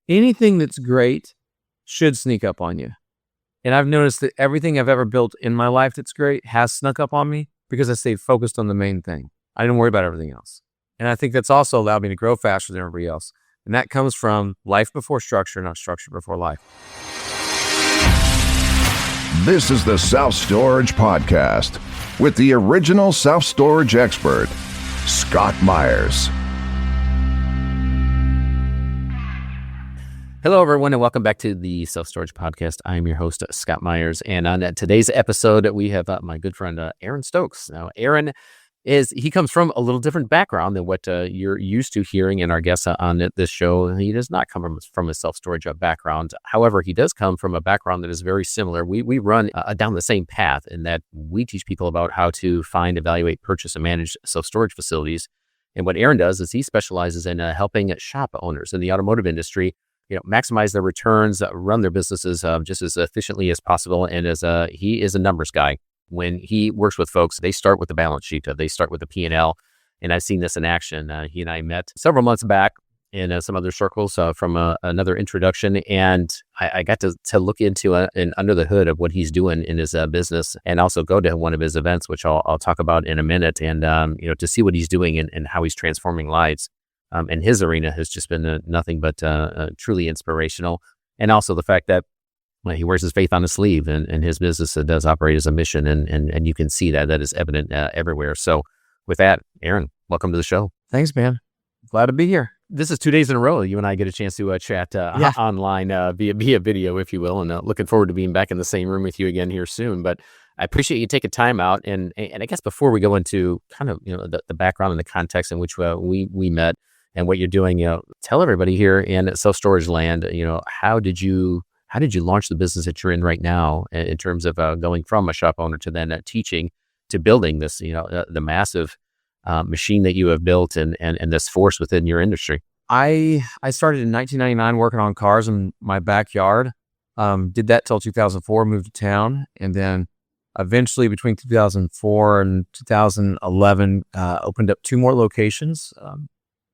anything that's great should sneak up on you. And I've noticed that everything I've ever built in my life that's great has snuck up on me because I stayed focused on the main thing. I didn't worry about everything else. And I think that's also allowed me to grow faster than everybody else. And that comes from life before structure, not structure before life. This is the Self-Storage Podcast with the original self-storage expert, Scott Myers. Hello, everyone, and welcome back to the Self-Storage Podcast. I'm your host, Scott Myers, and on today's episode, we have my good friend, Aaron Stokes. Now, Aaron he comes from a little different background than what you're used to hearing in our guests on this show. He does not come from a self-storage background. However, he does come from a background that is very similar. We run down the same path in that we teach people about how to find, evaluate, purchase, and manage self-storage facilities. And what Aaron does is he specializes in helping shop owners in the automotive industry maximize their returns, run their businesses just as efficiently as possible. And he is a numbers guy. When he works with folks, they start with the balance sheet. They start with the P&L. And I've seen this in action. He and I met several months back in some other circles from another introduction. And I got to look into and under the hood of what he's doing in his business, and also go to one of his events, which I'll talk about in a minute. And, to see what he's doing and how he's transforming lives. And his arena has just been nothing but truly inspirational. And also the fact that he wears his faith on his sleeve, and his business does operate as a mission. And you can see that is evident everywhere. So with that, Aaron, welcome to the show. Thanks, man. Glad to be here. This is 2 days in a row. You and I get a chance to chat online via video, if you will. And looking forward to being back in the same room with you again here soon. But I appreciate you taking time out. And I guess before we go into kind of, the background and the context in which we met, and what you're doing, tell everybody here in self-storage land, how did you launch the business that you're in right now in terms of going from a shop owner to then teaching to building this, the massive machine that you have built and this force within your industry? I started in 1999 working on cars in my backyard. Did that till 2004, moved to town. And then eventually between 2004 and 2011, opened up 2 more locations.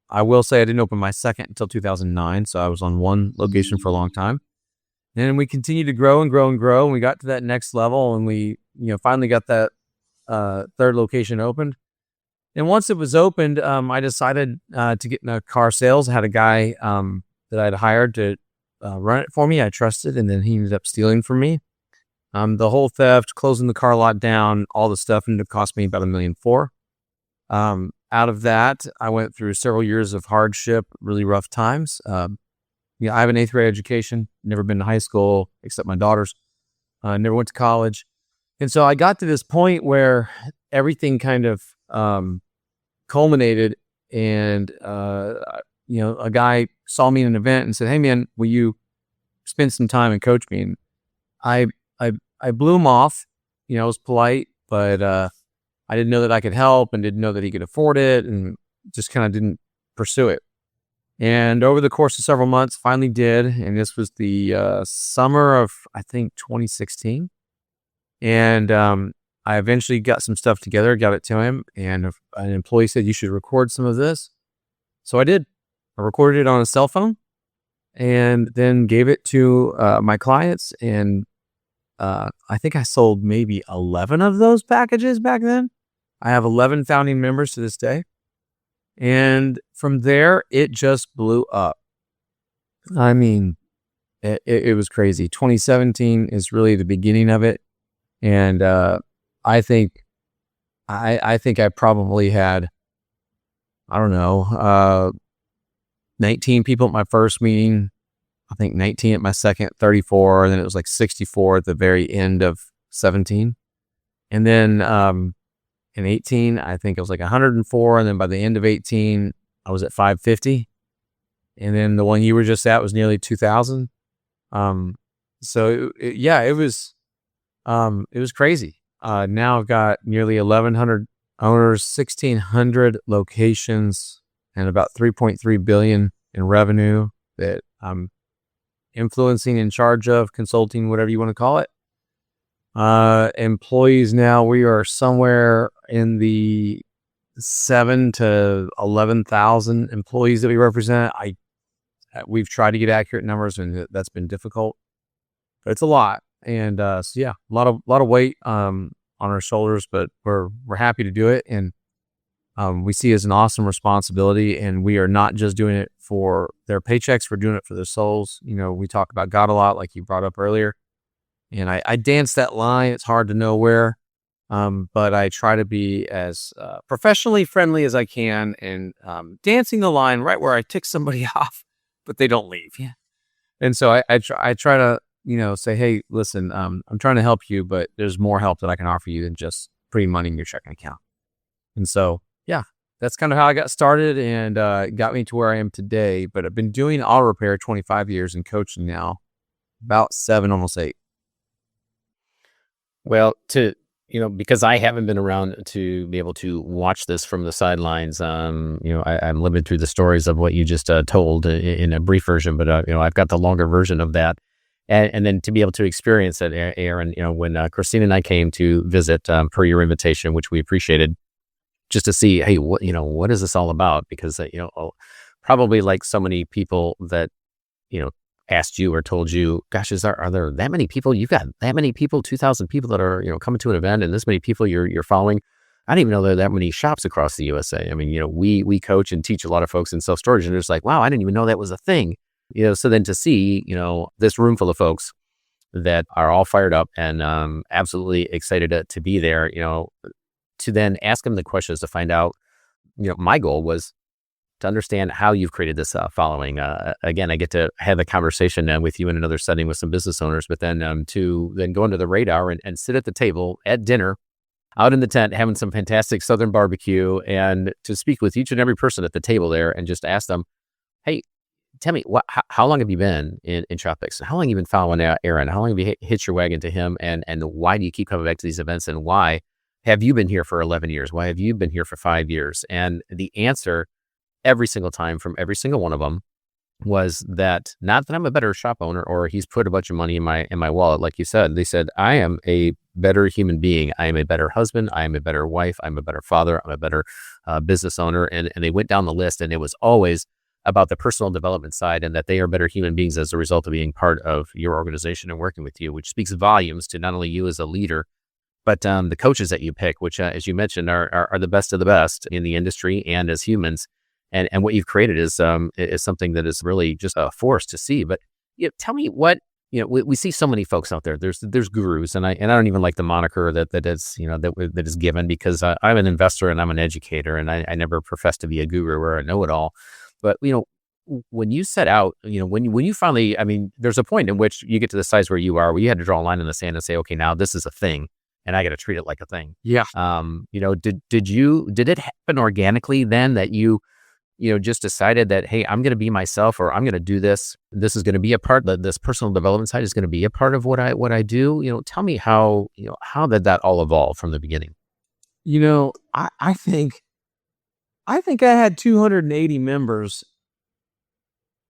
I will say I didn't open my second until 2009, so I was on one location for a long time. And we continued to grow and grow and grow, and we got to that next level, and we, finally got that third location opened. And once it was opened, I decided to get into car sales. I had a guy that I'd hired to run it for me. I trusted, and then he ended up stealing from me. The whole theft, closing the car lot down, all the stuff ended up costing me about $1.4 million. Out of that, I went through several years of hardship, really rough times. I have an 8th grade education, never been to high school except my daughter's, never went to college. And so I got to this point where everything kind of culminated, and, a guy saw me in an event and said, "Hey man, will you spend some time and coach me?" And I blew him off. I was polite, but, I didn't know that I could help and didn't know that he could afford it, and just kind of didn't pursue it. And over the course of several months, finally did. And this was the summer of, I think, 2016. And I eventually got some stuff together, got it to him. And an employee said, "You should record some of this." So I did. I recorded it on a cell phone and then gave it to my clients. And I think I sold maybe 11 of those packages back then. I have 11 founding members to this day. And from there, it just blew up. I mean, it was crazy. 2017 is really the beginning of it. And I think I probably had, 19 people at my first meeting. I think 19 at my second, 34, and then it was like 64 at the very end of 17. And then in 18, I think it was like 104, and then by the end of 18, I was at 550. And then the one you were just at was nearly 2,000. So it was crazy. Now I've got nearly 1,100 owners, 1,600 locations, and about 3.3 billion in revenue that I'm influencing, in charge of, consulting, whatever you want to call it. Employees now, we are somewhere in the 7 to 11,000 employees that we represent. I we've tried to get accurate numbers, and that's been difficult. But it's a lot, and so yeah, a lot of weight on our shoulders, but we're happy to do it, and we see it as an awesome responsibility, and we are not just doing it for their paychecks; we're doing it for their souls. We talk about God a lot, like you brought up earlier, and I dance that line. It's hard to know where, but I try to be as professionally friendly as I can, and dancing the line right where I tick somebody off, but they don't leave. Yeah. And so I try to say, hey, listen, I'm trying to help you, but there's more help that I can offer you than just putting money in your checking account. And so, yeah, that's kind of how I got started, and got me to where I am today. But I've been doing auto repair 25 years and coaching now about 7, almost 8. Well, because I haven't been around to be able to watch this from the sidelines, I'm limited through the stories of what you just told in a brief version, but I've got the longer version of that. And then to be able to experience it, Aaron, when Christine and I came to visit per your invitation, which we appreciated, just to see, hey, what is this all about? Because, probably like so many people that, asked you or told you, gosh, are there that many people? You've got that many people, 2,000 people that are, coming to an event, and this many people you're following. I didn't even know there are that many shops across the USA. I mean, we coach and teach a lot of folks in self-storage, and it's like, wow, I didn't even know that was a thing. So then to see, this room full of folks that are all fired up and absolutely excited to be there, to then ask them the questions to find out, my goal was to understand how you've created this following. Again, I get to have a conversation with you in another setting with some business owners, but then to then go into the radar and sit at the table at dinner, out in the tent, having some fantastic Southern barbecue, and to speak with each and every person at the table there and just ask them, hey, tell me, how long have you been in Tropics? How long have you been following Aaron? How long have you hitched your wagon to him? And why do you keep coming back to these events? And why have you been here for 11 years? Why have you been here for 5 years? And the answer every single time from every single one of them was that, not that I'm a better shop owner or he's put a bunch of money in my wallet. Like you said, they said, I am a better human being. I am a better husband. I am a better wife. I'm a better father. I'm a better business owner. And they went down the list, and it was always about the personal development side, and that they are better human beings as a result of being part of your organization and working with you, which speaks volumes to not only you as a leader, but the coaches that you pick, which, as you mentioned, are the best of the best in the industry and as humans. And what you've created is something that is really just a force to see. But tell me what, we see so many folks out there. There's gurus, and I don't even like the moniker that is given, because I'm an investor and I'm an educator, and I never profess to be a guru or a know-it-all. But when you set out, when you finally, I mean, there's a point in which you get to the size where you are, where you had to draw a line in the sand and say, okay, now this is a thing, and I got to treat it like a thing. Yeah. Did it happen organically then that you just decided that, hey, I'm going to be myself, or I'm going to do this. This is going to be a part of this personal development side is going to be a part of what I do. Tell me how did that all evolve from the beginning? I think I had 280 members,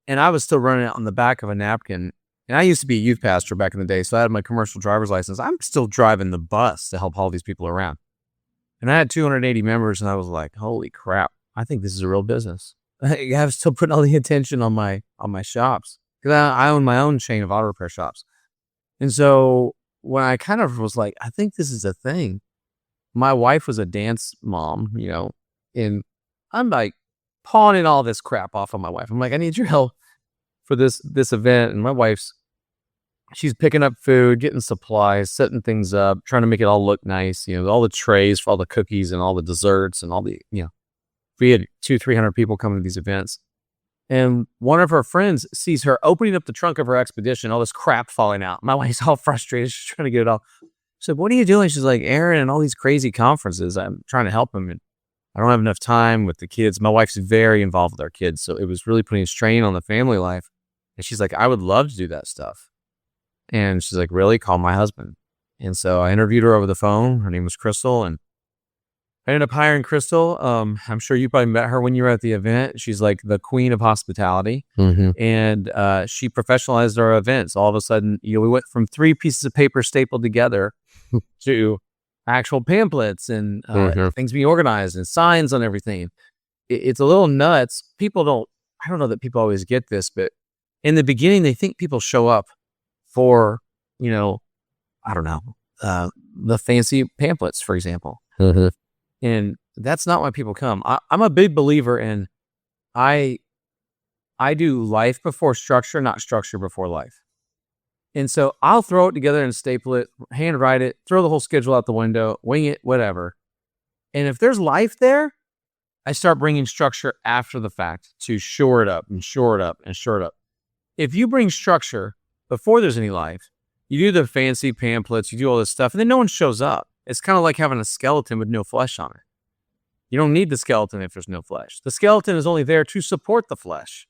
and I was still running it on the back of a napkin. And I used to be a youth pastor back in the day, so I had my commercial driver's license. I'm still driving the bus to help haul these people around. And I had 280 members, and I was like, holy crap, I think this is a real business. I was still putting all the attention on my shops, because I own my own chain of auto repair shops. And so when I kind of was like, I think this is a thing. My wife was a dance mom, and I'm like pawning all this crap off on my wife. I'm like, I need your help for this event. And my she's picking up food, getting supplies, setting things up, trying to make it all look nice. All the trays for all the cookies and all the desserts and all the, we had 200-300 people coming to these events. And one of her friends sees her opening up the trunk of her Expedition, all this crap falling out. My wife's all frustrated. She's trying to get it off. I said, what are you doing? She's like, Aaron, and all these crazy conferences, I'm trying to help him, and I don't have enough time with the kids. My wife's very involved with our kids, so it was really putting a strain on the family life. And she's like, I would love to do that stuff. And she's like, really? Call my husband. And so I interviewed her over the phone. Her name was Crystal, and I ended up hiring Crystal. I'm sure you probably met her when you were at the event. She's like the queen of hospitality. Mm-hmm. And she professionalized our events. All of a sudden, we went from 3 pieces of paper stapled together to actual pamphlets and things being organized and signs on everything. It's a little nuts. People don't I don't know that people always get this, but in the beginning, they think people show up for, I don't know, the fancy pamphlets, for example. And that's not why people come. I'm a big believer in, I do life before structure, not structure before life. And so I'll throw it together and staple it, handwrite it, throw the whole schedule out the window, wing it, whatever. And if there's life there, I start bringing structure after the fact to shore it up and shore it up and shore it up. If you bring structure before there's any life, you do the fancy pamphlets, you do all this stuff, and then no one shows up. It's kind of like having a skeleton with no flesh on it. You don't need the skeleton if there's no flesh. The skeleton is only there to support the flesh.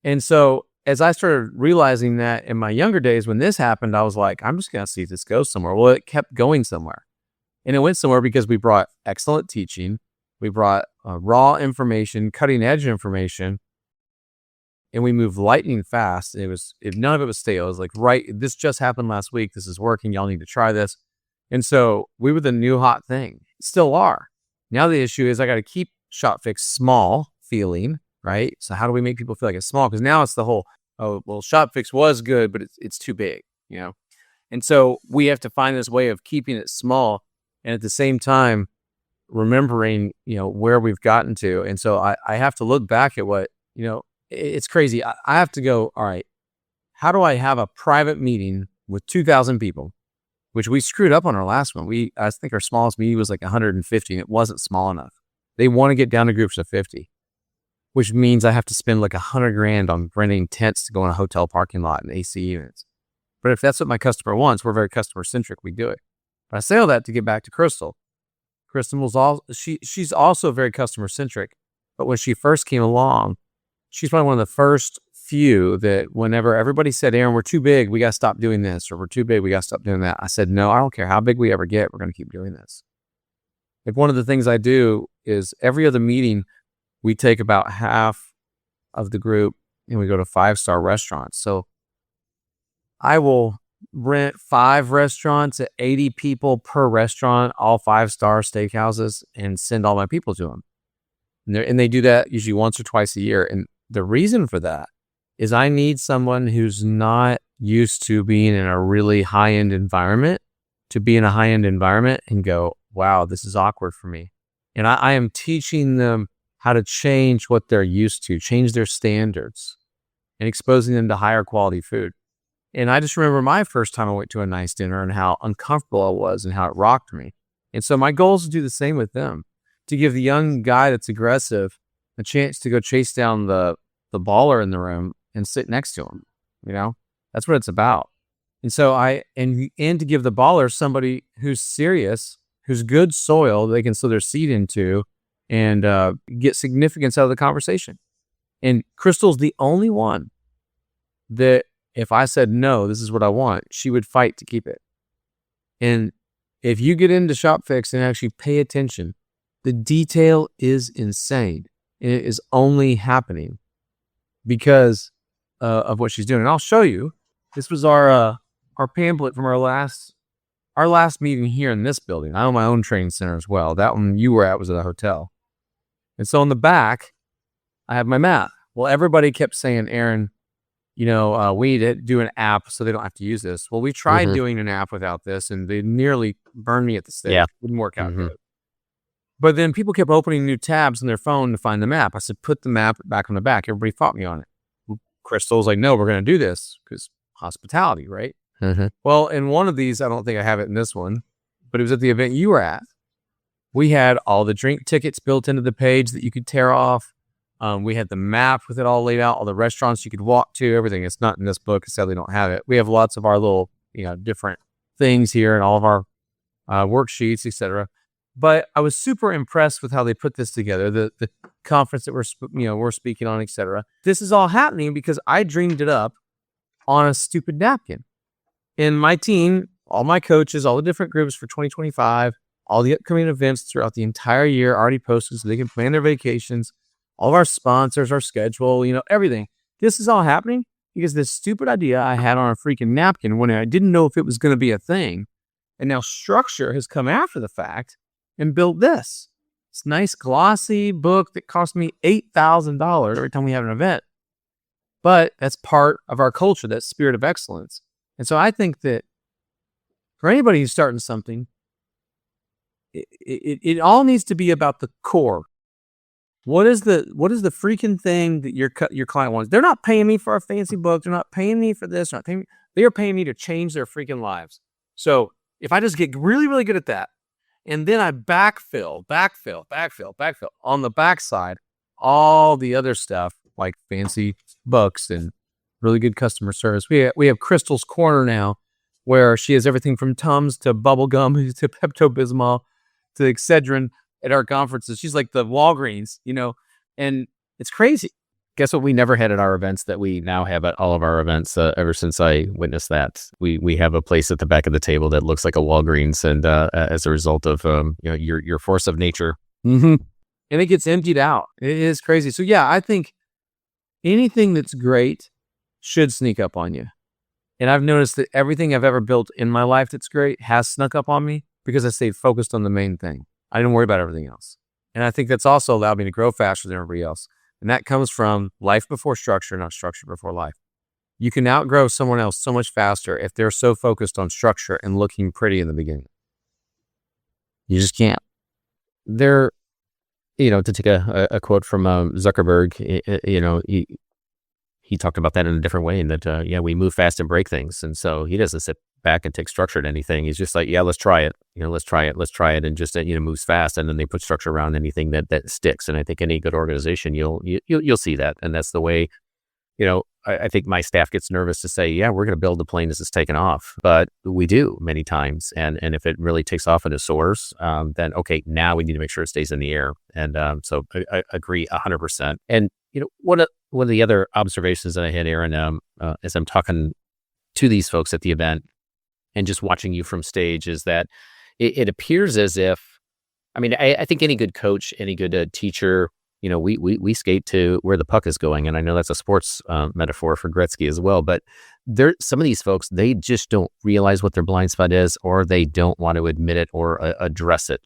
And so as I started realizing that in my younger days, when this happened, I was like, I'm just going to see if this goes somewhere. Well, it kept going somewhere. And it went somewhere because we brought excellent teaching. We brought raw information, cutting edge information, and we moved lightning fast. None of it was stale. It was like, right, this just happened last week. This is working. Y'all need to try this. And so we were the new hot thing. Still are. Now the issue is I got to keep ShopFix small feeling, right? So how do we make people feel like it's small? Because now it's the whole, oh, well, ShopFix was good, but it's too big, And so we have to find this way of keeping it small and at the same time remembering, where we've gotten to. And so I have to look back at what, it's crazy. I have to go, all right, how do I have a private meeting with 2,000 people, which we screwed up on our last one. I think our smallest meeting was like 150 and it wasn't small enough. They want to get down to groups of 50, which means I have to spend like $100,000 on renting tents to go in a hotel parking lot and AC units. But if that's what my customer wants, we're very customer centric. We do it. But I say all that to get back to Crystal. Kristen was she's also very customer centric. But when she first came along, she's probably one of the first few that whenever everybody said, Aaron, we're too big, we got to stop doing this, or we're too big, we got to stop doing that. I said, no, I don't care how big we ever get, we're going to keep doing this. Like one of the things I do is every other meeting, we take about half of the group and we go to 5-star restaurants. So I will rent 5 restaurants at 80 people per restaurant, all 5-star steakhouses, and send all my people to them. And they do that usually once or twice a year. And the reason for that is I need someone who's not used to being in a really high-end environment to be in a high-end environment and go, wow, this is awkward for me. And I am teaching them how to change what they're used to, change their standards, and exposing them to higher quality food. And I just remember my first time I went to a nice dinner and how uncomfortable I was and how it rocked me. And so my goal is to do the same with them, to give the young guy that's aggressive a chance to go chase down the baller in the room and sit next to him. That's what it's about. And so and to give the baller somebody who's serious, who's good soil they can sow their seed into and get significance out of the conversation. And Crystal's the only one that if I said, no, this is what I want, she would fight to keep it. And if you get into ShopFix and actually pay attention, the detail is insane. And it is only happening because of what she's doing. And I'll show you. This was our pamphlet from our last meeting here in this building. I own my own training center as well. That one you were at was at a hotel. And so on the back, I have my map. Well, everybody kept saying, Aaron, we need to do an app so they don't have to use this. Well, we tried doing an app without this, and they nearly burned me at the stake. Yeah. It wouldn't work out good. But then people kept opening new tabs on their phone to find the map. I said, put the map back on the back. Everybody fought me on it. Crystal's like, no, we're going to do this because hospitality, right? Well, in one of these, I don't think I have it in this one, but it was at the event you were at. We had all the drink tickets built into the page that you could tear off. We had the map with it all laid out, all the restaurants you could walk to, everything. It's not in this book. Sadly, don't have it. We have lots of our little, different things here and all of our worksheets, etc. But I was super impressed with how they put this together, the conference that we're speaking on, etc. This is all happening because I dreamed it up on a stupid napkin. And my team, all my coaches, all the different groups for 2025, all the upcoming events throughout the entire year already posted so they can plan their vacations, all of our sponsors, our schedule, everything. This is all happening because this stupid idea I had on a freaking napkin when I didn't know if it was going to be a thing. And now structure has come after the fact and built this. this nice glossy book that cost me $8,000 every time we have an event. But that's part of our culture, that spirit of excellence. And so I think that for anybody who's starting something, it all needs to be about the core. What is the freaking thing that your client wants? They're not paying me for a fancy book. They're not paying me for this. They are paying me to change their freaking lives. So if I just get really, really good at that, and then I backfill on the backside, all the other stuff like fancy books and really good customer service. We have Crystal's Corner now, where she has everything from Tums to bubblegum to Pepto-Bismol to Excedrin at our conferences. She's like the Walgreens, and it's crazy. Guess what we never had at our events that we now have at all of our events ever since I witnessed that. We have a place at the back of the table that looks like a Walgreens, and as a result of your force of nature. Mm-hmm. And it gets emptied out. It is crazy. So yeah, I think anything that's great should sneak up on you. And I've noticed that everything I've ever built in my life that's great has snuck up on me because I stayed focused on the main thing. I didn't worry about everything else. And I think that's also allowed me to grow faster than everybody else. And that comes from life before structure, not structure before life. You can outgrow someone else so much faster if they're so focused on structure and looking pretty in the beginning. You just can't. To take a quote from Zuckerberg, he talked about that in a different way, and that, we move fast and break things. And so he doesn't sit back and take structure to anything. He's just like, let's try it. Let's try it. And just, moves fast. And then they put structure around anything that sticks. And I think any good organization, you'll see that. And that's the way, I think my staff gets nervous to say, we're going to build the plane as it's taken off. But we do many times. And if it really takes off and it soars, then, okay, now we need to make sure it stays in the air. And so I agree 100%. And, one of the other observations that I had, Aaron, as I'm talking to these folks at the event and just watching you from stage, is that it appears as if, I think any good coach, any good teacher, we skate to where the puck is going. And I know that's a sports metaphor for Gretzky as well. But some of these folks, they just don't realize what their blind spot is, or they don't want to admit it or address it.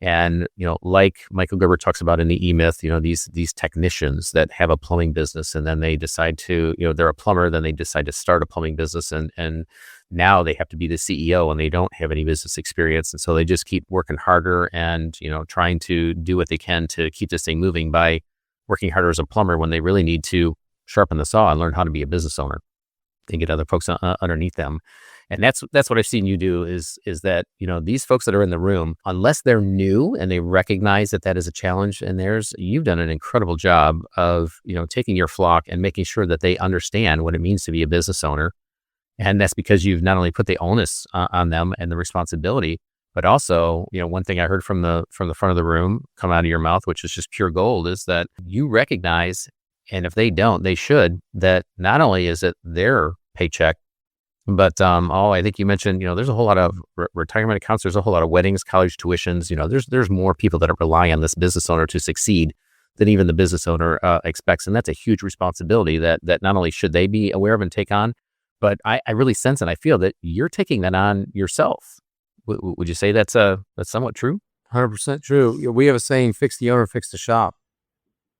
And, like Michael Gerber talks about in the E-Myth, these technicians that have a plumbing business, and then they decide to, they're a plumber, then they decide to start a plumbing business, and now they have to be the CEO and they don't have any business experience. And so they just keep working harder and, trying to do what they can to keep this thing moving by working harder as a plumber, when they really need to sharpen the saw and learn how to be a business owner and get other folks underneath them. And that's what I've seen you do is that, these folks that are in the room, unless they're new and they recognize that is a challenge in theirs, you've done an incredible job of, taking your flock and making sure that they understand what it means to be a business owner. And that's because you've not only put the onus on them and the responsibility, but also, one thing I heard from the front of the room come out of your mouth, which is just pure gold, is that you recognize, and if they don't, they should, that not only is it their paycheck, but I think you mentioned, there's a whole lot of retirement accounts. There's a whole lot of weddings, college tuitions. There's more people that rely on this business owner to succeed than even the business owner expects, and that's a huge responsibility that not only should they be aware of and take on, but I really sense and I feel that you're taking that on yourself. Would you say that's somewhat true? 100% true. We have a saying: "Fix the owner, fix the shop."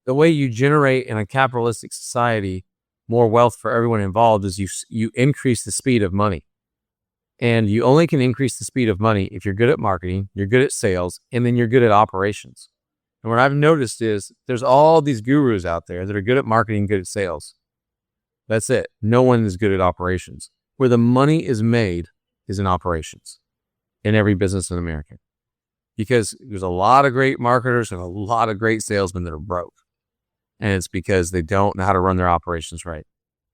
The way you generate in a capitalistic society more wealth for everyone involved is you increase the speed of money. And you only can increase the speed of money if you're good at marketing, you're good at sales, and then you're good at operations. And what I've noticed is there's all these gurus out there that are good at marketing, good at sales. That's it. No one is good at operations. Where the money is made is in operations in every business in America. Because there's a lot of great marketers and a lot of great salesmen that are broke. And it's because they don't know how to run their operations right.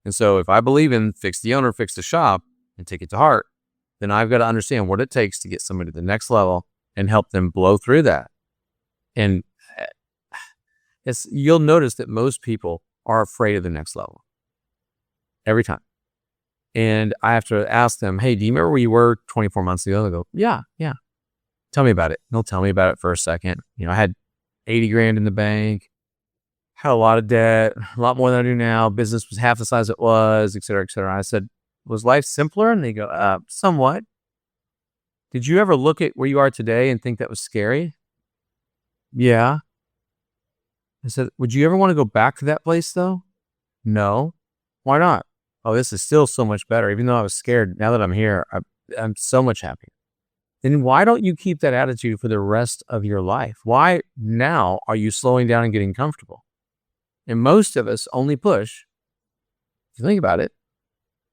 And so if I believe in fix the owner, fix the shop, and take it to heart, then I've got to understand what it takes to get somebody to the next level and help them blow through that. And you'll notice that most people are afraid of the next level. Every time. And I have to ask them, hey, do you remember where you were 24 months ago? They go, yeah. Tell me about it. And they'll tell me about it for a second. I had 80 grand in the bank. Had a lot of debt, a lot more than I do now. Business was half the size it was, et cetera, et cetera. I said, was life simpler? And they go, somewhat. Did you ever look at where you are today and think that was scary? Yeah. I said, would you ever want to go back to that place though? No. Why not? Oh, this is still so much better. Even though I was scared, now that I'm here, I'm so much happier. Then why don't you keep that attitude for the rest of your life? Why now are you slowing down and getting comfortable? And most of us only push, if you think about it,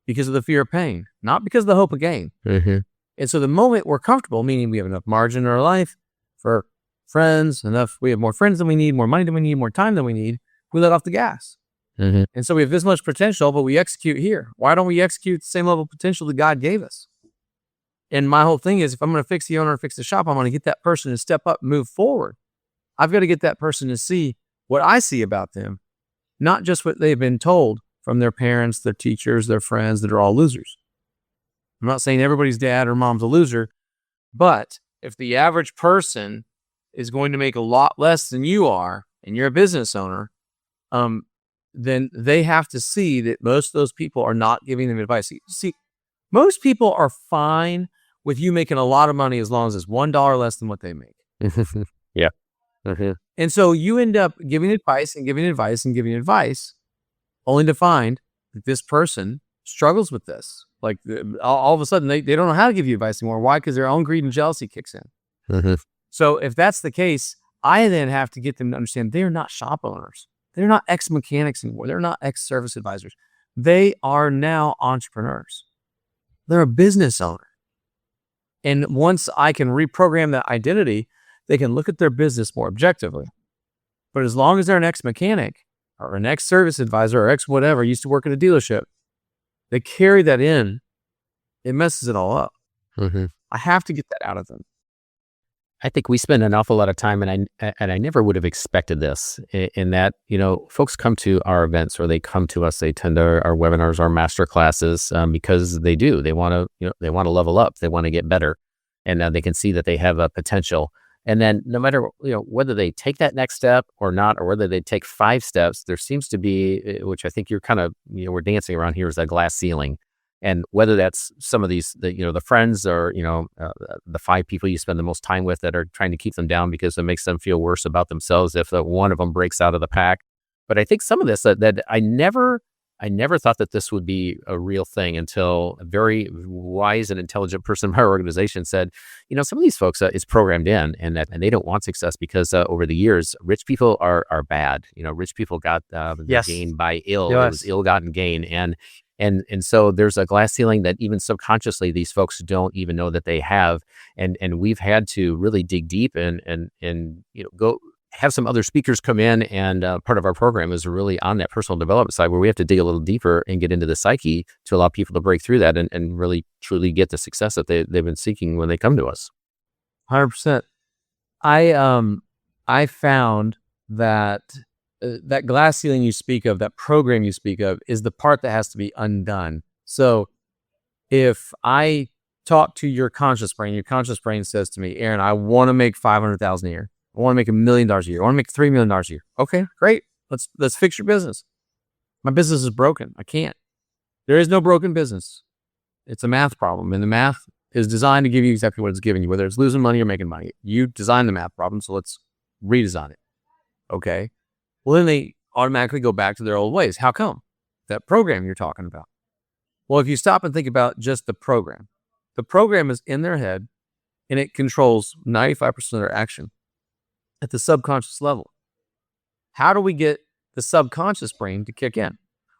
because of the fear of pain, not because of the hope of gain. Mm-hmm. And so the moment we're comfortable, meaning we have enough margin in our life for friends, we have more friends than we need, more money than we need, more time than we need, we let off the gas. Mm-hmm. And so we have this much potential, but we execute here. Why don't we execute the same level of potential that God gave us? And my whole thing is, if I'm going to fix the owner or fix the shop, I'm going to get that person to step up and move forward. I've got to get that person to see what I see about them, not just what they've been told from their parents, their teachers, their friends that are all losers. I'm not saying everybody's dad or mom's a loser, but if the average person is going to make a lot less than you are, and you're a business owner, then they have to see that most of those people are not giving them advice. See, most people are fine with you making a lot of money as long as it's $1 less than what they make. Yeah. Mm-hmm. And so you end up giving advice and giving advice and giving advice, only to find that this person struggles with this. Like all of a sudden, they don't know how to give you advice anymore. Why? Because their own greed and jealousy kicks in. Mm-hmm. So if that's the case, I then have to get them to understand they're not shop owners. They're not ex-mechanics anymore. They're not ex-service advisors. They are now entrepreneurs. They're a business owner. And once I can reprogram that identity, they can look at their business more objectively. But as long as they're an ex-mechanic or an ex-service advisor or ex-whatever, used to work at a dealership, they carry that in, it messes it all up. Mm-hmm. I have to get that out of them. I think we spend an awful lot of time, and I never would have expected this, in that, folks come to our events, or they come to us, they attend our webinars, our master classes, because they do. They want to level up. They want to get better, and they can see that they have a potential. And then no matter, whether they take that next step or not, or whether they take 5 steps, there seems to be, which I think you're kind of, we're dancing around here, is that glass ceiling. And whether that's some of these, the friends, or, the 5 people you spend the most time with that are trying to keep them down because it makes them feel worse about themselves if one of them breaks out of the pack. But I think some of this that I never thought that this would be a real thing until a very wise and intelligent person in our organization said, some of these folks is programmed in, and they don't want success because over the years, rich people are bad. Rich people got the gain by ill. Yes. It was ill-gotten gain. And so there's a glass ceiling that even subconsciously these folks don't even know that they have. And we've had to really dig deep and go have some other speakers come in, and part of our program is really on that personal development side, where we have to dig a little deeper and get into the psyche to allow people to break through that and really truly get the success that they've been seeking when they come to us. 100%. I found that that glass ceiling you speak of, that program you speak of, is the part that has to be undone. So if I talk to your conscious brain says to me, Aaron, I want to make $500,000 a year. I want to make $1 million a year. I want to make $3 million a year. Okay, great. Let's fix your business. My business is broken. I can't. There is no broken business. It's a math problem, and the math is designed to give you exactly what it's giving you, whether it's losing money or making money. You designed the math problem, so let's redesign it. Okay. Well, then they automatically go back to their old ways. How come? That program you're talking about. Well, if you stop and think about just the program is in their head, and it controls 95% of their action at the subconscious level. How do we get the subconscious brain to kick in?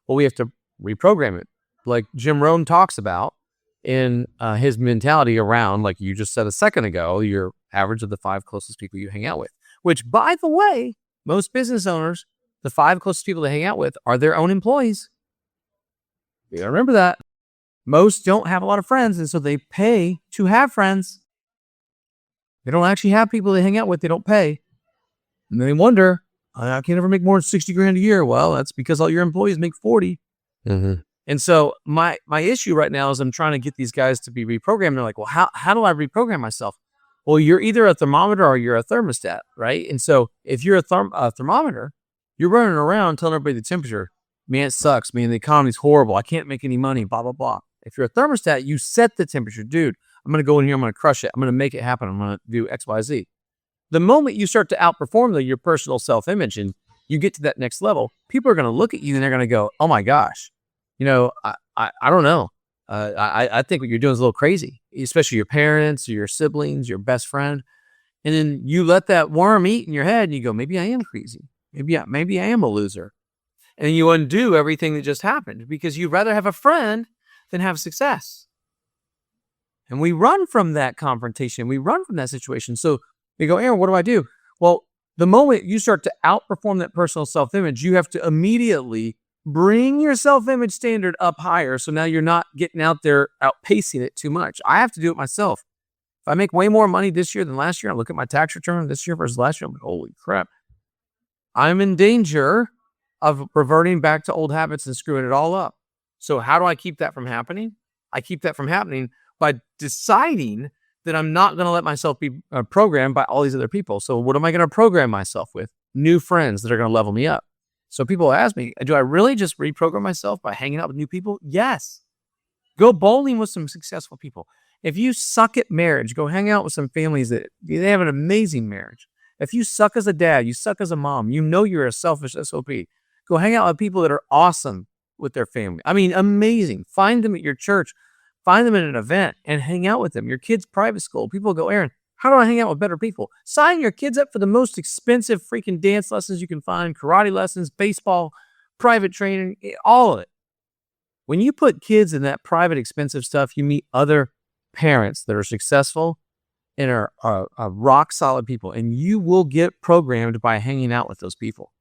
Well, we have to reprogram it. Like Jim Rohn talks about in his mentality around, like you just said a second ago, your average of the 5 closest people you hang out with, which, by the way, most business owners, the 5 closest people they hang out with are their own employees. You gotta remember that. Most don't have a lot of friends, and so they pay to have friends. They don't actually have people they hang out with. They don't pay. And they wonder, I can't ever make more than $60,000 a year. Well, that's because all your employees make 40. Mm-hmm. And so my issue right now is I'm trying to get these guys to be reprogrammed. They're like, well, how do I reprogram myself? Well, you're either a thermometer or you're a thermostat, right? And so if you're a thermometer, you're running around telling everybody the temperature. Man, it sucks. Man, the economy's horrible. I can't make any money, blah, blah, blah. If you're a thermostat, you set the temperature. Dude, I'm going to go in here. I'm going to crush it. I'm going to make it happen. I'm going to do X, Y, Z. The moment you start to outperform your personal self-image and you get to that next level, people are going to look at you and they're going to go, oh my gosh, I don't know. I think what you're doing is a little crazy, especially your parents or your siblings, your best friend. And then you let that worm eat in your head and you go, maybe I am crazy. Maybe I am a loser. And you undo everything that just happened because you'd rather have a friend than have success. And we run from that confrontation. We run from that situation. So you go, Aaron, what do I do? Well, the moment you start to outperform that personal self-image, you have to immediately bring your self-image standard up higher. So now you're not getting out there outpacing it too much. I have to do it myself. If I make way more money this year than last year, I look at my tax return this year versus last year, I'm like, holy crap. I'm in danger of reverting back to old habits and screwing it all up. So how do I keep that from happening? I keep that from happening by deciding that I'm not going to let myself be programmed by all these other people. So what am I going to program myself with? New friends that are going to level me up. So people ask me, do I really just reprogram myself by hanging out with new people? Yes. Go bowling with some successful people. If you suck at marriage, go hang out with some families that they have an amazing marriage. If you suck as a dad, you suck as a mom, you know you're a selfish SOP. Go hang out with people that are awesome with their family. I mean, amazing. Find them at your church. Find them at an event and hang out with them. Your kid's private school. People go, Aaron, how do I hang out with better people? Sign your kids up for the most expensive freaking dance lessons you can find, karate lessons, baseball, private training, all of it. When you put kids in that private expensive stuff, you meet other parents that are successful and are rock solid people, and you will get programmed by hanging out with those people.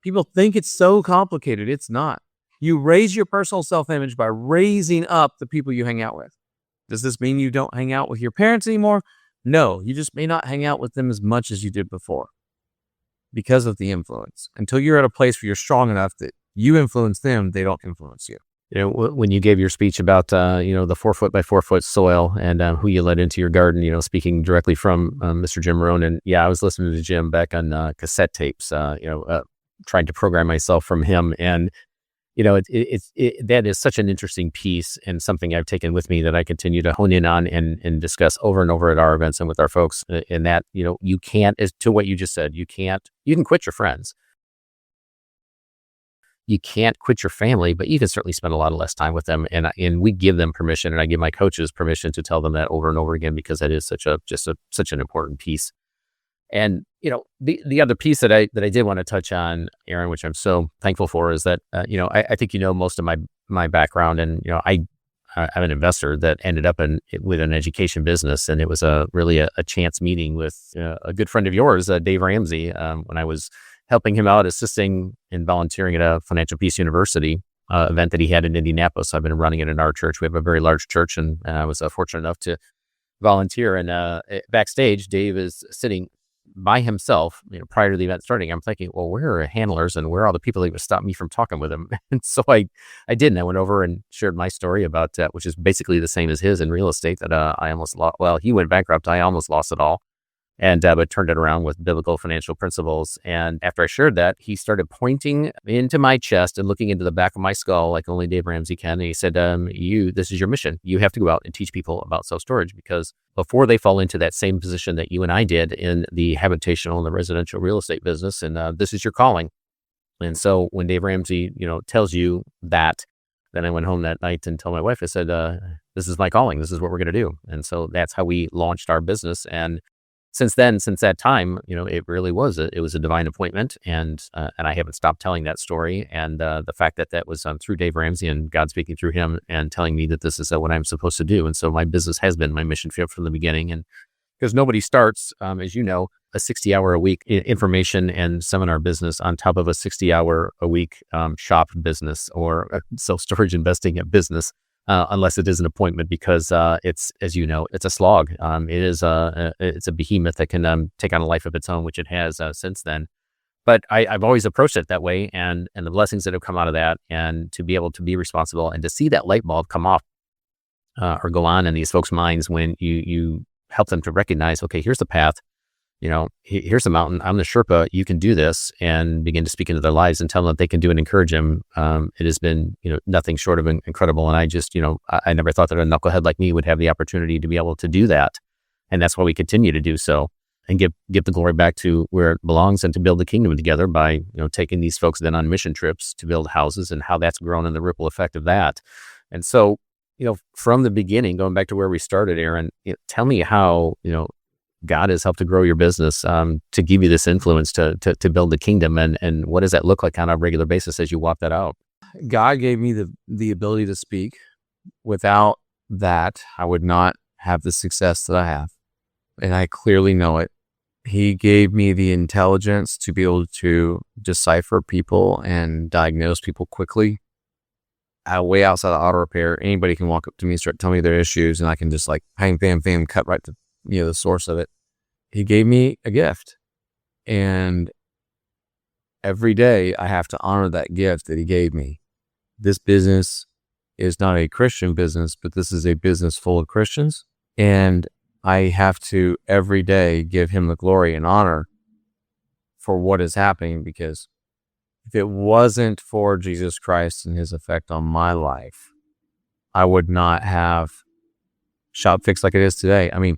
People think it's so complicated. It's not. You raise your personal self-image by raising up the people you hang out with. Does this mean you don't hang out with your parents anymore? No, you just may not hang out with them as much as you did before because of the influence. Until you're at a place where you're strong enough that you influence them, they don't influence you. When you gave your speech about, the 4 foot by 4 foot soil and who you let into your garden, speaking directly from Mr. Jim Rohn. And yeah, I was listening to Jim back on cassette tapes, trying to program myself from him. And, that is such an interesting piece and something I've taken with me that I continue to hone in on and discuss over and over at our events and with our folks. In that, you can't, as to what you just said, you can quit your friends. You can't quit your family, but you can certainly spend a lot of less time with them. And we give them permission, and I give my coaches permission to tell them that over and over again, because that is such an important piece. And, the other piece that I did want to touch on, Aaron, which I'm so thankful for, is that, I think, most of my background, and, I'm an investor that ended up with an education business. And it was really a chance meeting with a good friend of yours, Dave Ramsey, when I was helping him out, assisting and volunteering at a Financial Peace University event that he had in Indianapolis. I've been running it in our church. We have a very large church, and I was fortunate enough to volunteer. And backstage, Dave is sitting by himself, prior to the event starting. I'm thinking, well, where are handlers and where are all the people that would stop me from talking with him? And so I did, and I went over and shared my story about, which is basically the same as his in real estate, that I almost lost. Well, he went bankrupt. I almost lost it all. And but turned it around with biblical financial principles. And after I shared that, he started pointing into my chest and looking into the back of my skull like only Dave Ramsey can. And he said, this is your mission. You have to go out and teach people about self-storage, because before they fall into that same position that you and I did in the habitational and the residential real estate business, and this is your calling. And so when Dave Ramsey, tells you that, then I went home that night and told my wife, I said, this is my calling. This is what we're going to do. And so that's how we launched our business. And since that time, it really was it was a divine appointment, and I haven't stopped telling that story. And the fact that was through Dave Ramsey and God speaking through him and telling me that this is what I'm supposed to do. And so my business has been my mission field from the beginning. And because nobody starts, as you know, a 60-hour a week information and seminar business on top of a 60-hour a week shop business or a self-storage investing business. Unless it is an appointment, because it's, as you know, it's a slog. It's a behemoth that can take on a life of its own, which it has since then. But I've always approached it that way, and the blessings that have come out of that, and to be able to be responsible and to see that light bulb come off or go on in these folks' minds when you help them to recognize, okay, here's the path. Here's the mountain. I'm the Sherpa. You can do this, and begin to speak into their lives and tell them that they can do it and encourage them. It has been, nothing short of incredible. And I just, I never thought that a knucklehead like me would have the opportunity to be able to do that. And that's why we continue to do so. and give the glory back to where it belongs and to build the kingdom together by, taking these folks then on mission trips to build houses and how that's grown and the ripple effect of that. And so, from the beginning, going back to where we started, Aaron, tell me how, God has helped to grow your business, to give you this influence to build the kingdom, and what does that look like on a regular basis as you walk that out? God gave me the ability to speak. Without that, I would not have the success that I have, and I clearly know it. He gave me the intelligence to be able to decipher people and diagnose people quickly. Way outside of auto repair, anybody can walk up to me and start telling me their issues, and I can just like bam, bam, bam, cut right to the source of it. He gave me a gift, and every day I have to honor that gift that he gave me. This business is not a Christian business, but this is a business full of Christians, and I have to every day give him the glory and honor for what is happening, because if it wasn't for Jesus Christ and his effect on my life, I would not have Shop Fix like it is today. I mean,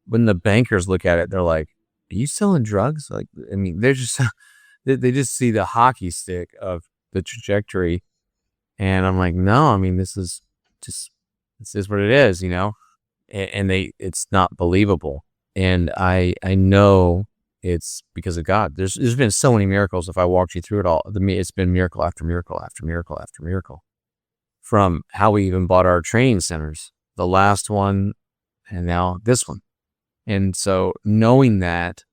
when the bankers look at it, they're like, "Are you selling drugs?" Like, I mean, they're just they just see the hockey stick of the trajectory, and I'm like, "No, I mean, this is what it is, and it's not believable, and I know it's because of God. There's been so many miracles. If I walked you through it all, it's been miracle after miracle after miracle after miracle, from how we even bought our training centers, the last one, and now this one. And so knowing that,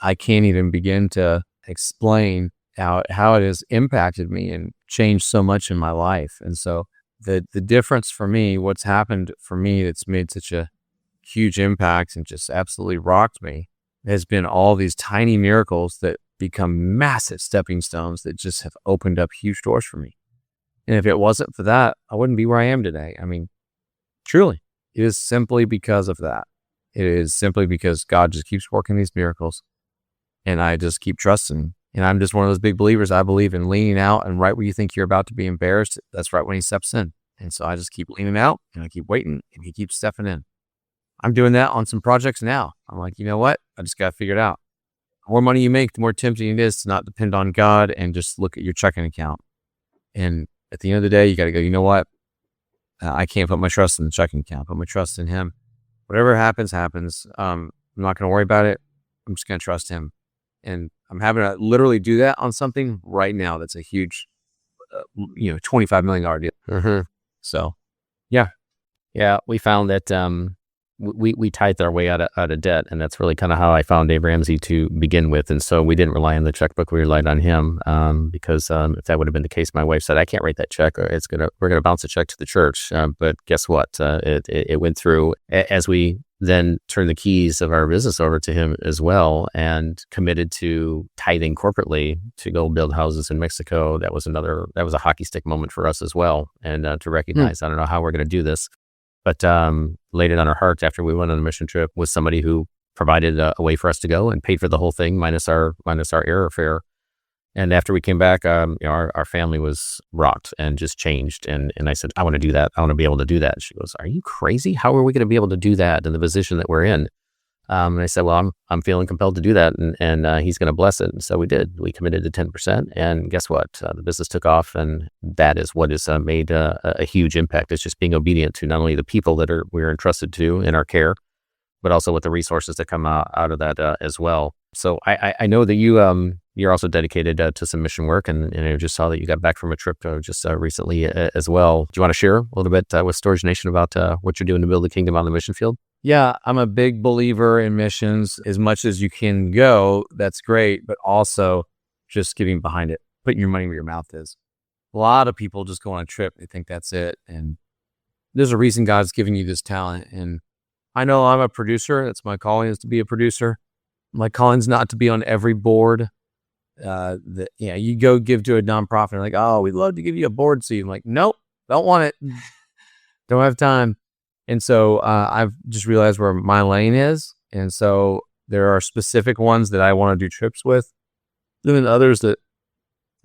I can't even begin to explain how it has impacted me and changed so much in my life. And so the difference for me, what's happened for me that's made such a huge impact and just absolutely rocked me, has been all these tiny miracles that become massive stepping stones that just have opened up huge doors for me. And if it wasn't for that, I wouldn't be where I am today. I mean, truly, it is simply because of that. It is simply because God just keeps working these miracles, and I just keep trusting. And I'm just one of those big believers. I believe in leaning out, and right where you think you're about to be embarrassed, that's right when he steps in. And so I just keep leaning out, and I keep waiting, and he keeps stepping in. I'm doing that on some projects now. I'm like, you know what? I just got to figure it out. The more money you make, the more tempting it is to not depend on God and just look at your checking account. And at the end of the day, you got to go, you know what? I can't put my trust in the checking account. Put my trust in him. Whatever happens, happens. I'm not going to worry about it. I'm just going to trust him. And I'm having to literally do that on something right now that's a huge, $25 million deal. Mm-hmm. So, yeah. Yeah, we found that we tithed our way out of debt, and that's really kind of how I found Dave Ramsey to begin with. And so we didn't rely on the checkbook; we relied on him, because if that would have been the case, my wife said, "I can't write that check. We're gonna bounce a check to the church." But guess what? It went through as we then turned the keys of our business over to him as well, and committed to tithing corporately to go build houses in Mexico. That was a hockey stick moment for us as well, and to recognize, I don't know how we're going to do this. But laid it on our hearts after we went on a mission trip with somebody who provided a way for us to go and paid for the whole thing minus our airfare. And after we came back, our family was rocked and just changed. And I said, I want to do that. I want to be able to do that. And she goes, "Are you crazy? How are we going to be able to do that in the position that we're in?" And I said, "Well, I'm feeling compelled to do that, and he's going to bless it." And so we did. We committed to 10%, and guess what? The business took off, and that is what has made a huge impact. It's just being obedient to not only the people that we're entrusted to in our care, but also with the resources that come out of that as well. So I know that you're also dedicated to some mission work, and I just saw that you got back from a trip just recently as well. Do you want to share a little bit with Storage Nation about what you're doing to build the kingdom on the mission field? Yeah, I'm a big believer in missions. As much as you can go, that's great, but also just getting behind it, putting your money where your mouth is. A lot of people just go on a trip, they think that's it, and there's a reason God's giving you this talent. And I know I'm a producer. That's my calling, is to be a producer. My calling's not to be on every board. You go give to a nonprofit, and they're like, "Oh, we'd love to give you a board seat." I'm like, "Nope, don't want it. Don't have time." And so I've just realized where my lane is. And so there are specific ones that I want to do trips with, and then others that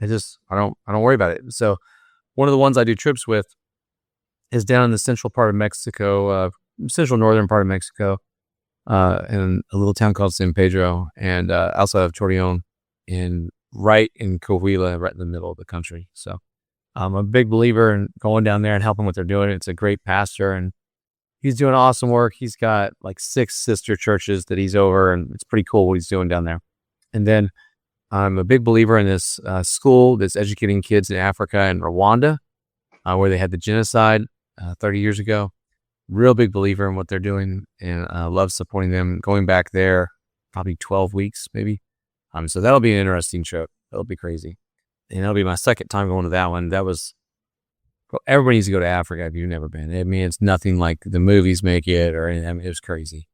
I don't worry about it. So one of the ones I do trips with is down in the central part of Mexico, central northern part of Mexico. in a little town called San Pedro, and I also have Torreon right in Coahuila, right in the middle of the country. So I'm a big believer in going down there and helping what they're doing. It's a great pastor, and he's doing awesome work. He's got like 6 sister churches that he's over, and it's pretty cool what he's doing down there. And then I'm a big believer in this school that's educating kids in Africa and Rwanda, where they had the genocide 30 years ago. Real big believer in what they're doing, and love supporting them. Going back there, probably 12 weeks, maybe. So that'll be an interesting trip. That'll be crazy. And that'll be my second time going to that one. That was, everybody needs to go to Africa if you've never been. I mean, it's nothing like the movies make it, or anything. I mean, it was crazy.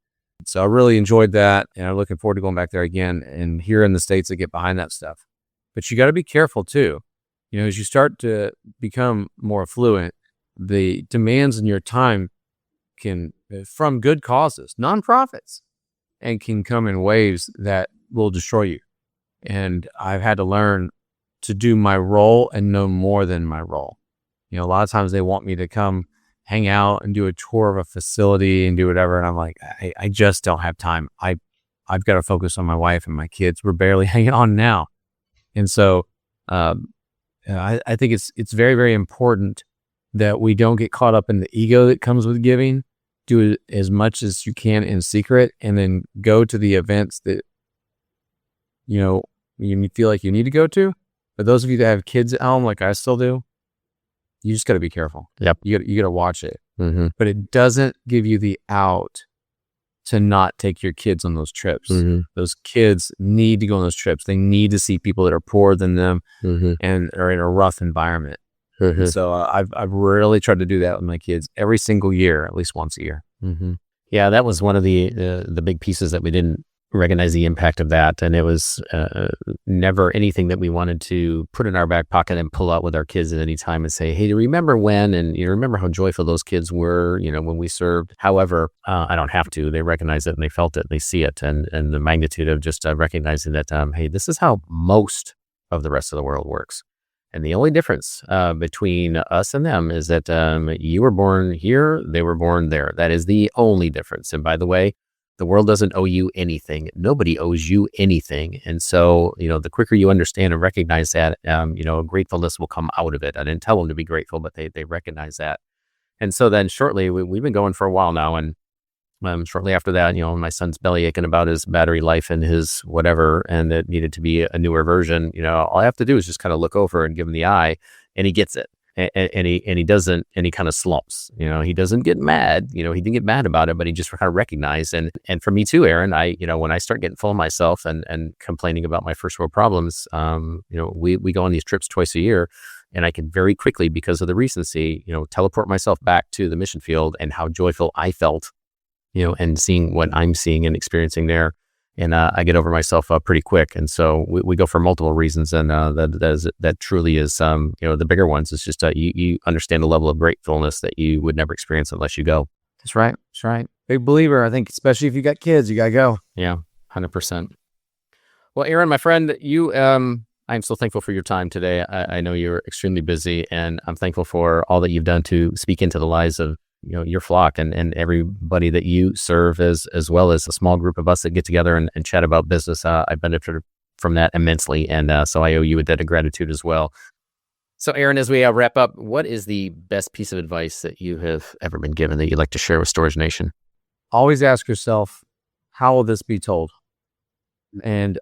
So I really enjoyed that, and I'm looking forward to going back there again. And here in the States, I get behind that stuff. But you got to be careful too. You know, as you start to become more affluent, the demands in your time can, from good causes, nonprofits, and can come in waves that will destroy you. And I've had to learn to do my role and no more than my role. You know, a lot of times they want me to come hang out and do a tour of a facility and do whatever. And I'm like, I just don't have time. I've got to focus on my wife and my kids. We're barely hanging on now. And so I think it's very, very important that we don't get caught up in the ego that comes with giving. Do it as much as you can in secret, and then go to the events that, you know, you feel like you need to go to. But those of you that have kids at home, like I still do, you just got to be careful. Yep. You got to watch it. Mm-hmm. But it doesn't give you the out to not take your kids on those trips. Mm-hmm. Those kids need to go on those trips. They need to see people that are poorer than them and are in a rough environment. Mm-hmm. So I've really tried to do that with my kids every single year, at least once a year. Mm-hmm. Yeah, that was one of the big pieces that we didn't recognize the impact of that, and it was never anything that we wanted to put in our back pocket and pull out with our kids at any time and say, hey, do you remember when, and you remember how joyful those kids were, you know, when we served. However, I don't have to. They recognize it and they felt it and they see it, and the magnitude of just recognizing that, hey, this is how most of the rest of the world works. And the only difference between us and them is that you were born here, they were born there. That is the only difference. And by the way, the world doesn't owe you anything. Nobody owes you anything. And so, you know, the quicker you understand and recognize that, you know, gratefulness will come out of it. I didn't tell them to be grateful, but they recognize that. And so then shortly, we've been going for a while now. And shortly after that, you know, my son's belly aching about his battery life and his whatever, and it needed to be a newer version. You know, all I have to do is just kind of look over and give him the eye, and he gets it. And he doesn't, and he kind of slumps. You know, he doesn't get mad. You know, he didn't get mad about it, but he just kind of recognized. And for me too, Aaron, you know, when I start getting full of myself and complaining about my first world problems, you know, we go on these trips twice a year, and I can very quickly, because of the recency, you know, teleport myself back to the mission field and how joyful I felt, you know, and seeing what I'm seeing and experiencing there. And I get over myself pretty quick. And so we go for multiple reasons. And that truly is, you know, the bigger ones is just you understand the level of gratefulness that you would never experience unless you go. That's right. That's right. Big believer. I think, especially if you got kids, you got to go. Yeah, 100%. Well, Aaron, my friend, I'm so thankful for your time today. I know you're extremely busy, and I'm thankful for all that you've done to speak into the lives of, you know, your flock and everybody that you serve, as well as a small group of us that get together and chat about business. I benefited from that immensely. And so I owe you a debt of gratitude as well. So Aaron, as we wrap up, what is the best piece of advice that you have ever been given that you'd like to share with Storage Nation? Always ask yourself, how will this be told? And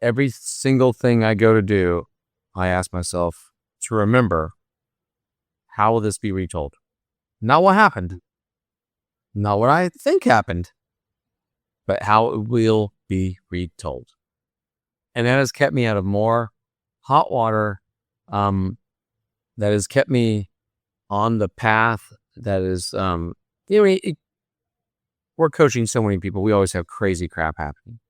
every single thing I go to do, I ask myself to remember, how will this be retold? Not what happened, not what I think happened, but how it will be retold. And that has kept me out of more hot water. That has kept me on the path that is, you know, we're coaching so many people. We always have crazy crap happening.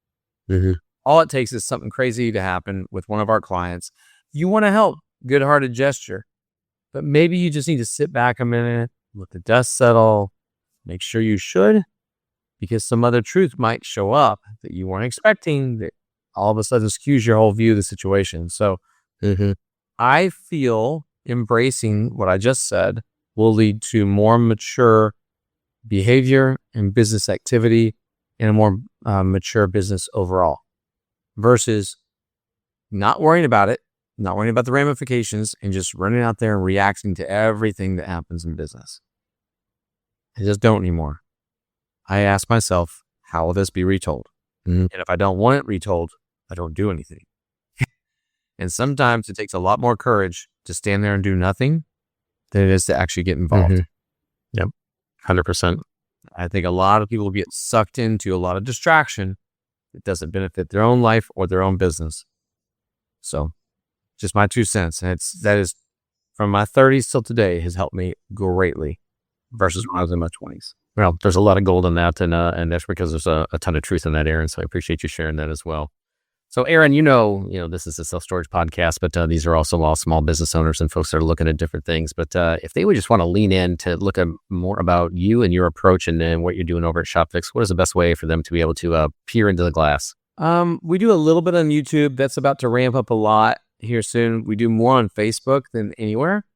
Mm-hmm. All it takes is something crazy to happen with one of our clients. You want to help, good-hearted gesture, but maybe you just need to sit back a minute, let the dust settle, make sure you should, because some other truth might show up that you weren't expecting that all of a sudden skews your whole view of the situation. So I feel embracing what I just said will lead to more mature behavior and business activity in a more mature business overall versus not worrying about it, not worrying about the ramifications, and just running out there and reacting to everything that happens in business. I just don't anymore. I ask myself, how will this be retold? And if I don't want it retold, I don't do anything. And sometimes it takes a lot more courage to stand there and do nothing than it is to actually get involved. Yep. 100%. I think a lot of people get sucked into a lot of distraction that doesn't benefit their own life or their own business. So just my 2 cents. And that is from my 30s till today has helped me greatly versus when I was in my 20s. Well, there's a lot of gold in that, and that's because there's a ton of truth in that, Aaron. So I appreciate you sharing that as well. So, Aaron, you know, this is a self-storage podcast, but these are also all small business owners and folks that are looking at different things. But if they would just want to lean in to look at more about you and your approach and what you're doing over at ShopFix, what is the best way for them to be able to peer into the glass? We do a little bit on YouTube. That's about to ramp up a lot here soon. We do more on Facebook than anywhere.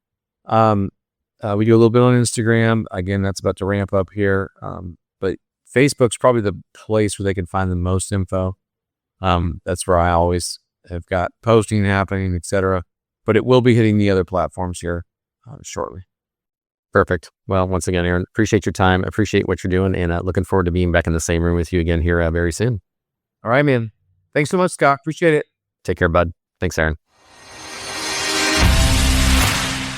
We do a little bit on Instagram. Again, that's about to ramp up here. But Facebook's probably the place where they can find the most info. That's where I always have got posting happening, etc. But it will be hitting the other platforms here shortly. Perfect. Well, once again, Aaron, appreciate your time. Appreciate what you're doing, and looking forward to being back in the same room with you again here very soon. All right, man. Thanks so much, Scott. Appreciate it. Take care, bud. Thanks, Aaron.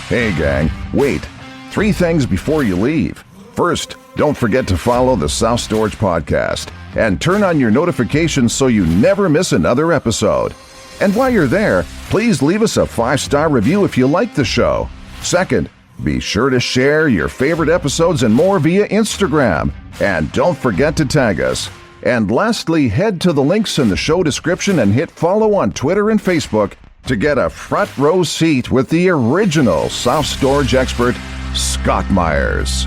Hey, gang, wait. 3 things before you leave. First, don't forget to follow the Self Storage Podcast and turn on your notifications so you never miss another episode. And while you're there, please leave us a 5-star review if you like the show. Second, be sure to share your favorite episodes and more via Instagram. And don't forget to tag us. And lastly, head to the links in the show description and hit follow on Twitter and Facebook to get a front row seat with the original self-storage expert, Scott Myers.